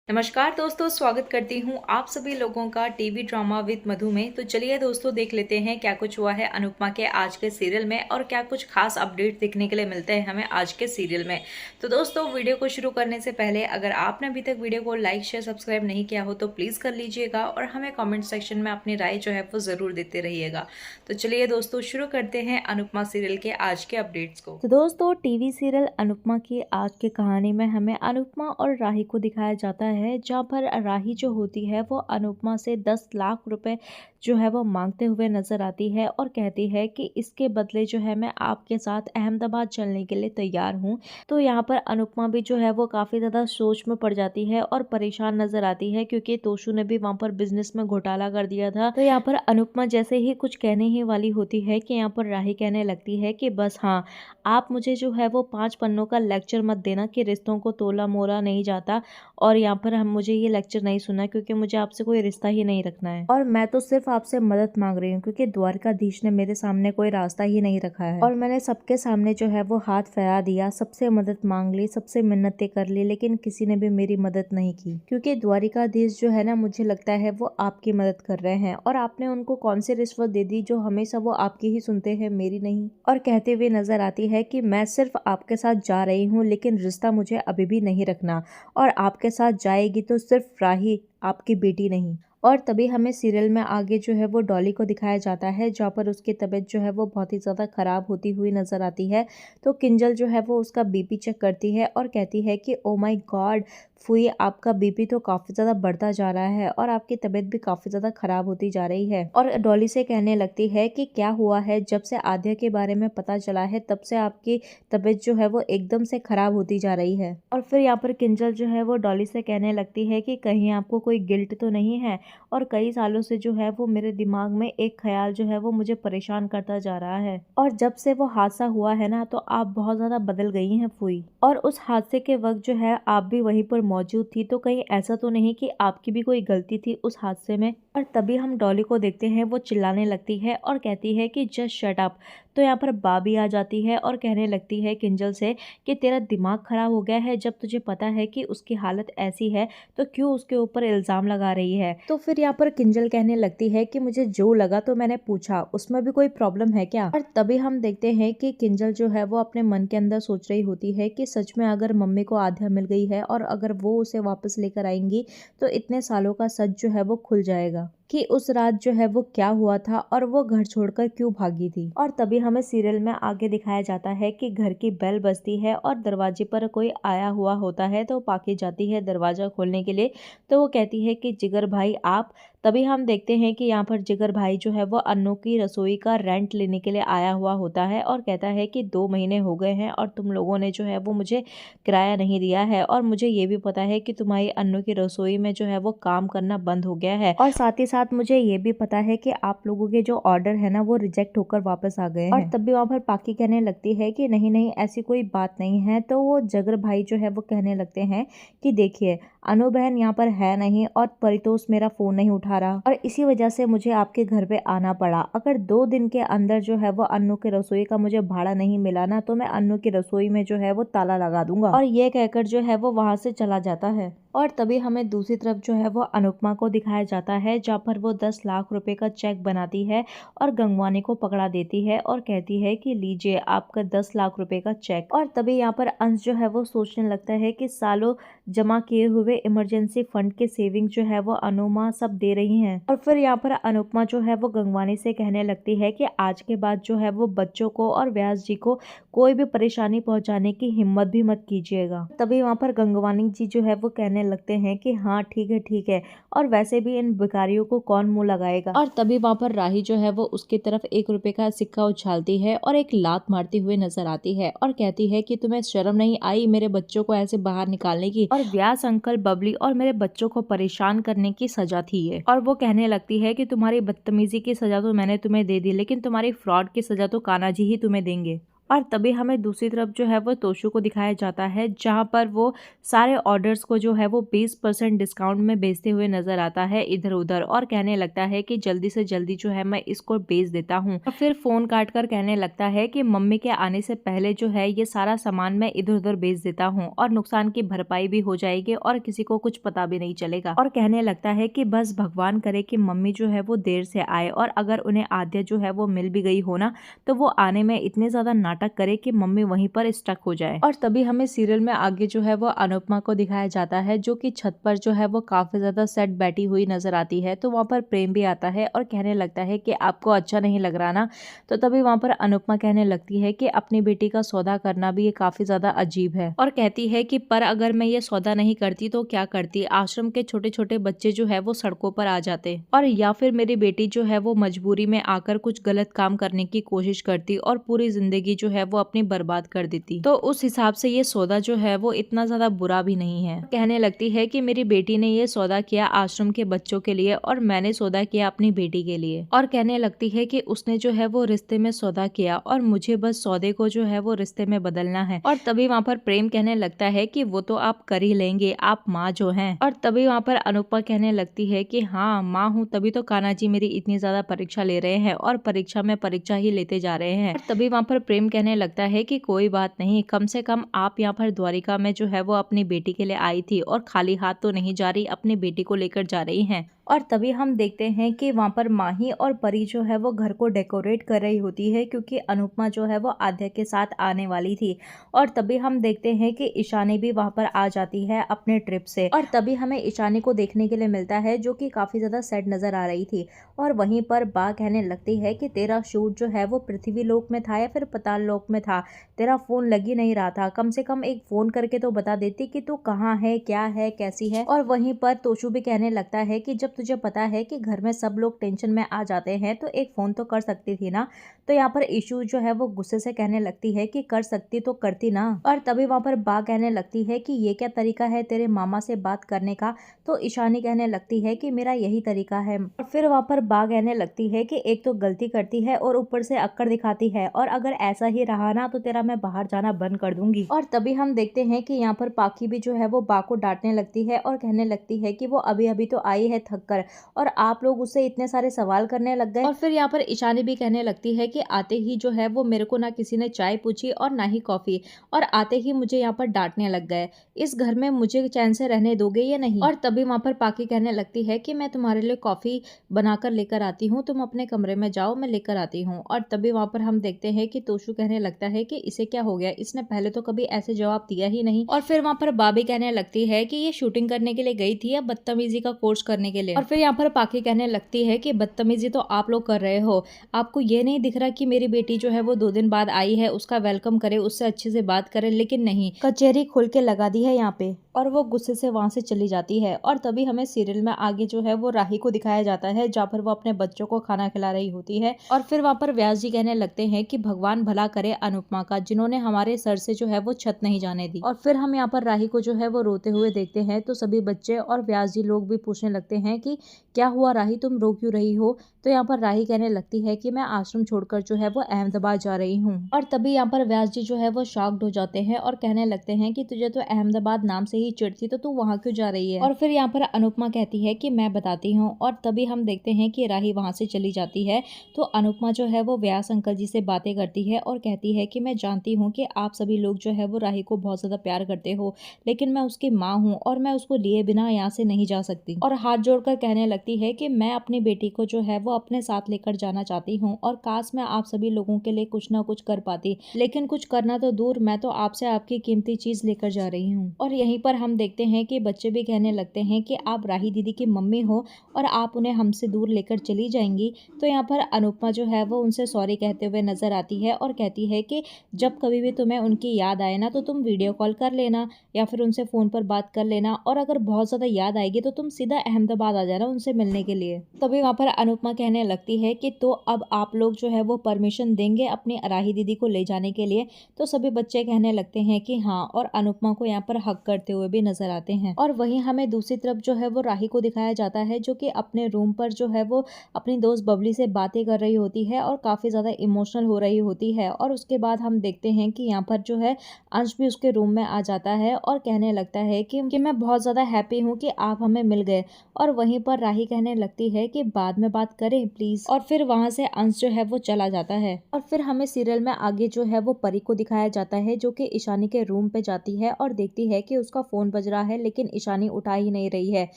नमस्कार दोस्तों, स्वागत करती हूँ आप सभी लोगों का टीवी ड्रामा विद मधु में। तो चलिए दोस्तों, देख लेते हैं क्या कुछ हुआ है अनुपमा के आज के सीरियल में और क्या कुछ खास अपडेट देखने के लिए मिलते हैं हमें आज के सीरियल में। तो दोस्तों, वीडियो को शुरू करने से पहले अगर आपने अभी तक वीडियो को लाइक शेयर सब्सक्राइब नहीं किया हो तो प्लीज़ कर लीजिएगा और हमें कॉमेंट सेक्शन में अपनी राय जो है वो ज़रूर देते रहिएगा। तो चलिए दोस्तों, शुरू करते हैं अनुपमा सीरियल के आज के अपडेट्स को। तो दोस्तों, टीवी सीरियल अनुपमा की आज की कहानी में हमें अनुपमा और राही को दिखाया जाता है, जहाँ पर राही जो होती है वो अनुपमा से 10 लाख रुपए जो है वो मांगते हुए नजर आती है और कहती है कि इसके बदले जो है मैं आपके साथ अहमदाबाद चलने के लिए तैयार हूँ। तो यहाँ पर अनुपमा भी जो है वो काफ़ी ज़्यादा सोच में पड़ जाती है और परेशान नजर आती है, क्योंकि तोशु ने भी वहाँ पर बिजनेस में घोटाला कर दिया था। तो यहाँ पर अनुपमा जैसे ही कुछ कहने ही वाली होती है कि यहाँ पर राही कहने लगती है कि बस हाँ, आप मुझे जो है वो 5 पन्नों का लेक्चर मत देना कि रिश्तों को तोला मोला नहीं जाता, और यहाँ पर हम मुझे ये लेक्चर नहीं सुना, क्योंकि मुझे आपसे कोई रिश्ता ही नहीं रखना है और मैं तो सिर्फ आपसे मदद मांग रही हूँ, क्योंकि द्वारकाधीश ने मेरे सामने कोई रास्ता ही नहीं रखा है और मैंने सबके सामने जो है वो हाथ फैला दिया, सबसे मदद मांग ली, सबसे मिन्नतें कर ली, लेकिन किसी ने भी मेरी मदद नहीं की, क्योंकि द्वारिकाधीश जो है ना, मुझे लगता है वो आपकी मदद कर रहे हैं और आपने उनको कौन सी रिश्वत दे दी जो हमेशा वो आपकी ही सुनते हैं, मेरी नहीं। और कहते हुए नजर आती है कि मैं सिर्फ आपके साथ जा रही हूँ, लेकिन रिश्ता मुझे अभी भी नहीं रखना, और आपके साथ जाएगी तो सिर्फ राही, आपकी बेटी नहीं। और तभी हमें सीरियल में आगे जो है वो डॉली को दिखाया जाता है, जहाँ पर उसकी तबीयत जो है वो बहुत ही ज़्यादा ख़राब होती हुई नज़र आती है। तो किंजल जो है वो उसका बीपी चेक करती है और कहती है कि ओ माय गॉड फुई, आपका बीपी तो काफ़ी ज़्यादा बढ़ता जा रहा है और आपकी तबीयत भी काफ़ी ज़्यादा ख़राब होती जा रही है। और डॉली से कहने लगती है कि क्या हुआ है, जब से आद्या के बारे में पता चला है तब से आपकी तबीयत जो है वो एकदम से ख़राब होती जा रही है। और फिर यहाँ पर किंजल जो है वो डॉली से कहने लगती है कि कहीं आपको कोई गिल्ट तो नहीं है, और कई सालों से जो है वो मेरे दिमाग में एक ख्याल जो है वो मुझे परेशान करता जा रहा है, और जब से वो हादसा हुआ है ना, तो आप बहुत ज़्यादा बदल गई हैं फुई, और उस हादसे के वक्त जो है आप भी वहीं पर मौजूद थी, तो कहीं ऐसा तो नहीं कि आपकी भी कोई गलती थी उस हादसे में। और तभी हम डॉली को देखते हैं, वो चिल्लाने लगती है और कहती है कि जस्ट शट अप। तो यहाँ पर बाबी आ जाती है और कहने लगती है किंजल से कि तेरा दिमाग खराब हो गया है, जब तुझे पता है कि उसकी हालत ऐसी है तो क्यों उसके ऊपर इल्ज़ाम लगा रही है। तो फिर यहाँ पर किंजल कहने लगती है कि मुझे जो लगा तो मैंने पूछा, उसमें भी कोई प्रॉब्लम है क्या। और तभी हम देखते हैं कि किंजल जो है वो अपने मन के अंदर सोच रही होती है कि सच में अगर मम्मी को आद्या मिल गई है और अगर वो उसे वापस लेकर आएंगी तो इतने सालों का सच जो है वो खुल जाएगा कि उस रात जो है वो क्या हुआ था और वो घर छोड़कर क्यों भागी थी। और तभी हमें सीरियल में आगे दिखाया जाता है कि घर की बेल बजती है और दरवाजे पर कोई आया हुआ होता है, तो पाकी जाती है दरवाजा खोलने के लिए। तो वो कहती है कि जिगर भाई आप। तभी हम देखते हैं कि यहाँ पर जिगर भाई जो है वो अन्नू की रसोई का रेंट लेने के लिए आया हुआ होता है और कहता है कि 2 महीने हो गए हैं और तुम लोगों ने जो है वो मुझे किराया नहीं दिया है, और मुझे ये भी पता है कि तुम्हारी अन्नू की रसोई में जो है वो काम करना बंद हो गया है, और साथ ही साथ मुझे ये भी पता है कि आप लोगों के जो ऑर्डर है ना वो रिजेक्ट होकर वापस आ गए हैं। और तभी वहाँ पर पाकी कहने लगती है कि नहीं नहीं, ऐसी कोई बात नहीं है। तो वो जगर भाई जो है वो कहने लगते हैं कि देखिए, अनु बहन यहाँ पर है नहीं और परितोष मेरा फोन नहीं उठा रहा, और इसी वजह से मुझे आपके घर पे आना पड़ा। अगर 2 दिन के अंदर जो है वो अन्नू की रसोई का मुझे भाड़ा नहीं मिला ना, तो मैं अन्नू की रसोई में जो है वो ताला लगा दूंगा। और ये कहकर जो है वो वहां से चला जाता है। और तभी हमें दूसरी तरफ जो है वो अनुपमा को दिखाया जाता है, जहाँ पर वो 10 लाख रुपए का चेक बनाती है और गंगवानी को पकड़ा देती है और कहती है कि लीजिए आपका 10 लाख रुपए का चेक। और तभी यहाँ पर अंश जो है वो सोचने लगता है कि सालों जमा किए हुए इमरजेंसी फंड के सेविंग जो है वो अनुपमा सब दे रही हैं। और फिर यहाँ पर अनुपमा जो है वो गंगवानी से कहने लगती है कि आज के बाद जो है वो बच्चों को और व्यास जी को कोई भी परेशानी पहुंचाने की हिम्मत भी मत कीजिएगा। तभी वहाँ पर गंगवानी जी जो है वो कहने लगते हैं कि हाँ ठीक है, और वैसे भी इन भिखारियों को कौन मुंह लगाएगा। और तभी वहाँ पर राही जो है वो उसकी तरफ 1 रुपए का सिक्का उछालती है और एक लात मारती हुई नजर आती है और कहती है कि तुम्हें शर्म नहीं आई मेरे बच्चों को ऐसे बाहर निकालने की, और व्यास अंकल, बबली और मेरे बच्चों को परेशान करने की सजा थी ये। और वो कहने लगती है कि तुम्हारी बदतमीजी की सजा तो मैंने तुम्हें दे दी, लेकिन तुम्हारी फ्रॉड की सजा तो कान्हा जी ही तुम्हें देंगे। और तभी हमें दूसरी तरफ जो है वो तोशु को दिखाया जाता है, जहाँ पर वो सारे ऑर्डर्स को जो है वो 20% डिस्काउंट में बेचते हुए नजर आता है इधर उधर, और कहने लगता है कि जल्दी से जल्दी जो है मैं इसको बेच देता हूँ। और फिर फोन काट कर कहने लगता है कि मम्मी के आने से पहले जो है ये सारा सामान मैं इधर उधर बेच देता हूँ और नुकसान की भरपाई भी हो जाएगी और किसी को कुछ पता भी नहीं चलेगा। और कहने लगता है कि बस भगवान करे कि मम्मी जो है वो देर से आए, और अगर उन्हें आद्या जो है वो मिल भी गई हो ना, तो वो आने में इतने ज्यादा नाटक करे कि मम्मी वहीं पर स्टक हो जाए। और तभी हमें सीरियल में आगे जो है वो अनुपमा को दिखाया जाता है, जो कि छत पर जो है वो काफी ज्यादा सेट बैठी हुई नजर आती है। तो वहां पर प्रेम भी आता है और कहने लगता है कि आपको अच्छा नहीं लग रहा ना। तो तभी वहां पर अनुपमा कहने लगती है कि अपनी बेटी का सौदा करना भी ये काफी ज्यादा अजीब है, और कहती है कि पर अगर मैं ये सौदा नहीं करती तो क्या करती, आश्रम के छोटे छोटे बच्चे जो है वो सड़कों पर आ जाते, और या फिर मेरी बेटी जो है वो मजबूरी में आकर कुछ गलत काम करने की कोशिश करती और पूरी जिंदगी जो है वो अपनी बर्बाद कर देती। तो उस हिसाब से ये सौदा जो है वो इतना ज्यादा बुरा भी नहीं है। कहने लगती है कि मेरी बेटी ने ये सौदा किया आश्रम के बच्चों के लिए और मैंने सौदा किया अपनी बेटी के लिए। और कहने लगती है कि उसने जो है वो रिश्ते में सौदा किया और मुझे बस सौदे को जो है वो रिश्ते में बदलना है। और तभी वहाँ पर प्रेम कहने लगता है कि वो तो आप कर ही लेंगे, आप माँ जो हैं। और तभी वहाँ पर अनुपमा कहने लगती है कि हाँ माँ हूँ, तभी तो कान्हा जी मेरी इतनी ज्यादा परीक्षा ले रहे हैं और परीक्षा में परीक्षा ही लेते जा रहे हैं। और तभी वहाँ पर प्रेम कहने लगता है कि कोई बात नहीं, कम से कम आप यहाँ पर द्वारिका में जो है वो अपनी बेटी के लिए आई थी और खाली हाथ तो नहीं जा रही, अपनी बेटी को लेकर जा रही हैं। और तभी हम देखते हैं कि वहाँ पर माही और परी जो है वो घर को डेकोरेट कर रही होती है, क्योंकि अनुपमा जो है वो आद्या के साथ आने वाली थी। और तभी हम देखते हैं कि ईशानी भी वहाँ पर आ जाती है अपने ट्रिप से, और तभी हमें ईशानी को देखने के लिए मिलता है, जो कि काफी ज्यादा सैड नजर आ रही थी। और वहीं पर बा कहने लगती है कि तेरा शूट जो है वो पृथ्वी लोक में था या फिर पाताल लोक में था, तेरा फोन लग ही नहीं रहा था, कम से कम एक फोन करके तो बता देती कि तू कहाँ है, क्या है, कैसी है। और वहीं पर तोशु भी कहने लगता है कि जब तुझे पता है कि घर में सब लोग टेंशन में आ जाते हैं तो एक फोन तो कर सकती थी ना। तो यहाँ पर इशू जो है वो गुस्से से कहने लगती है कि कर सकती तो करती ना। और तभी वहाँ पर बा कहने लगती है कि ये क्या तरीका है तेरे मामा से बात करने का। तो ईशानी कहने लगती है कि मेरा यही तरीका है। और फिर वहाँ पर बा कहने लगती है कि एक तो गलती करती है और ऊपर से अक्कड़ दिखाती है, और अगर ऐसा ही रहा ना तो तेरा मैं बाहर जाना बंद कर दूंगी। और तभी हम देखते हैं कि यहाँ पर पाखी भी जो है वो बा को डांटने लगती है और कहने लगती है कि वो अभी अभी तो आई है थक कर, और आप लोग उससे इतने सारे सवाल करने लग गए। और फिर यहाँ पर ईशानी भी कहने लगती है कि आते ही जो है वो मेरे को ना किसी ने चाय पूछी और ना ही कॉफी, और आते ही मुझे यहाँ पर डांटने लग गए। इस घर में मुझे चैन से रहने दोगे या नहीं। और तभी वहाँ पर पाकी कहने लगती है कि मैं तुम्हारे लिए कॉफी बनाकर लेकर आती हूँ, तुम अपने कमरे में जाओ, मैं लेकर आती हूँ। और तभी वहाँ पर हम देखते हैं कि तोशु कहने लगता है कि इसे क्या हो गया, इसने पहले तो कभी ऐसे जवाब दिया ही नहीं। और फिर वहाँ पर बाबी कहने लगती है कि ये शूटिंग करने के लिए गई थी या बदतमीजी का कोर्स करने के लिए। और फिर यहाँ पर पाकी कहने लगती है कि बदतमीजी तो आप लोग कर रहे हो, आपको ये नहीं दिख रहा कि मेरी बेटी जो है वो 2 दिन बाद आई है, उसका वेलकम करे, उससे अच्छे से बात करे, लेकिन नहीं, कचहरी खोल के लगा दी है यहाँ पे। और वो गुस्से से वहां से चली जाती है। और तभी हमें सीरियल में आगे जो है वो राही को दिखाया जाता है, जहाँ पर वो अपने बच्चों को खाना खिला रही होती है। और फिर वहाँ पर व्यास जी कहने लगते हैं कि भगवान भला करे अनुपमा का, जिन्होंने हमारे सर से जो है वो छत नहीं जाने दी। और फिर हम यहाँ पर राही को जो है वो रोते हुए देखते हैं, तो सभी बच्चे और व्यास जी लोग भी पूछने लगते हैं कि क्या हुआ राही, तुम रो क्यों रही हो। तो यहाँ पर राही कहने लगती है कि मैं आश्रम छोड़कर जो है वो अहमदाबाद जा रही हूँ। और तभी यहाँ पर व्यास जी जो है वो शॉक्ड हो जाते हैं और कहने लगते हैं कि तुझे तो अहमदाबाद नाम से ही चिढ़ थी, तो तू वहाँ क्यों जा रही है। और फिर यहाँ पर अनुपमा कहती है कि मैं बताती हूँ। और तभी हम देखते हैं कि राही वहाँ से चली जाती है। तो अनुपमा जो है वो व्यास अंकल जी से बातें करती है और कहती है कि मैं जानती हूँ कि आप सभी लोग जो है वो राही को बहुत ज्यादा प्यार करते हो, लेकिन मैं उसकी माँ हूँ और मैं उसको लिए बिना यहाँ से नहीं जा सकती। और हाथ जोड़कर कहने लगती है कि मैं अपनी बेटी को जो है वो अपने साथ लेकर जाना चाहती हूँ, और काश मैं आप सभी लोगों के लिए कुछ ना कुछ कर पाती, लेकिन कुछ करना तो दूर, मैं तो आपसे आपकी कीमती चीज लेकर जा रही हूँ। और यहीं पर हम देखते हैं कि बच्चे भी कहने लगते हैं कि आप राही दीदी की मम्मी हो और आप उन्हें हमसे दूर लेकर चली जाएंगी। तो यहाँ पर अनुपमा जो है वो उनसे सॉरी कहते हुए नजर आती है और कहती है कि जब कभी भी तुम्हें उनकी याद आए ना तो तुम वीडियो कॉल कर लेना या फिर उनसे फोन पर बात कर लेना, और अगर बहुत ज्यादा याद आएगी तो तुम सीधा अहमदाबाद आ जाना उनसे मिलने के लिए। तभी वहाँ पर अनुपमा कहने लगती है कि तो अब आप लोग जो है वो परमिशन देंगे अपनी राही दीदी को ले जाने के लिए। तो सभी बच्चे कहने लगते हैं कि हाँ, और अनुपमा को यहाँ पर हक करते हुए हुए भी नजर आते हैं। और वहीं हमें दूसरी तरफ जो है वो राही को दिखाया जाता है, जो कि अपने रूम पर जो है वो अपनी दोस्त बबली से बातें कर रही होती है और काफी ज्यादा इमोशनल हो रही होती है। और उसके बाद हम देखते हैं कि यहाँ पर जो है अंश भी उसके रूम में आ जाता है और कहने लगता है कि मैं बहुत ज्यादा हैप्पी हूँ कि आप हमें मिल गए। और वहीं पर राही कहने लगती है कि बाद में बात करें प्लीज। और फिर वहां से अंश जो है वो चला जाता है। और फिर हमें सीरियल में आगे जो है वो परी को दिखाया जाता है, जो कि ईशानी के रूम पे जाती है और देखती है कि उसका फोन बज रहा है लेकिन ईशानी उठा ही नहीं रही है।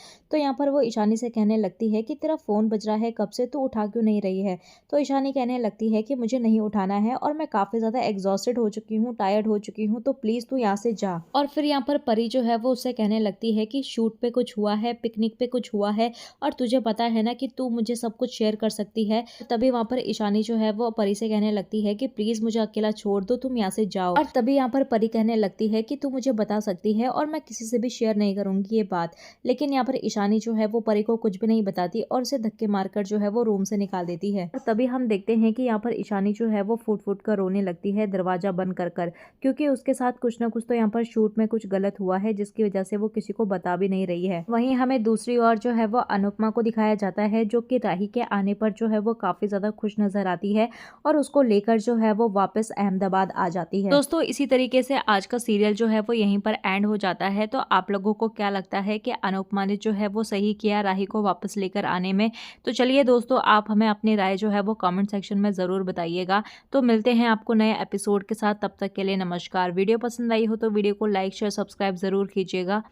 तो यहाँ पर वो ईशानी से कहने लगती है कि तेरा फोन बज रहा है कब से, तू उठा क्यों नहीं रही है। तो ईशानी कहने लगती है कि मुझे नहीं उठाना है और मैं काफी ज्यादा एग्जॉस्टेड हो चुकी हूँ, टायर्ड हो चुकी हूँ, तो प्लीज तू यहाँ से जा। और फिर यहाँ पर परी जो है वो उससे कहने लगती है कि शूट पे कुछ हुआ है, पिकनिक पे कुछ हुआ है, और तुझे पता है ना कि तू मुझे सब कुछ शेयर कर सकती है। तभी वहां पर ईशानी जो है वो परी से कहने लगती है कि प्लीज मुझे अकेला छोड़ दो, तुम यहाँ से जाओ। और तभी यहाँ पर परी कहने लगती है कि तू मुझे बता सकती है और मैं किसी से भी शेयर नहीं करूंगी ये बात। लेकिन यहाँ पर ईशानी जो है वो परी को कुछ भी नहीं बताती और उसे धक्के मारकर जो है वो रूम से निकाल देती है। और तभी हम देखते हैं कि यहाँ पर ईशानी जो है वो फूट फूट कर रोने लगती है दरवाजा बंद कर, क्योंकि उसके साथ कुछ ना कुछ तो यहाँ पर शूट में कुछ गलत हुआ है, जिसकी वजह से वो किसी को बता भी नहीं रही है। वहीं हमें दूसरी ओर जो है वो अनुपमा को दिखाया जाता है, जो कि राही के आने पर जो है वो काफी ज्यादा खुश नजर आती है और उसको लेकर जो है वो वापस अहमदाबाद आ जाती है। दोस्तों, इसी तरीके से आज का सीरियल जो है वो यहीं पर एंड हो जाता है। तो आप लोगों को क्या लगता है कि अनुपमा ने जो है वो सही किया राही को वापस लेकर आने में? तो चलिए दोस्तों, आप हमें अपनी राय जो है वो कमेंट सेक्शन में जरूर बताइएगा। तो मिलते हैं आपको नए एपिसोड के साथ, तब तक के लिए नमस्कार। वीडियो पसंद आई हो तो वीडियो को लाइक शेयर सब्सक्राइब जरूर कीजिएगा।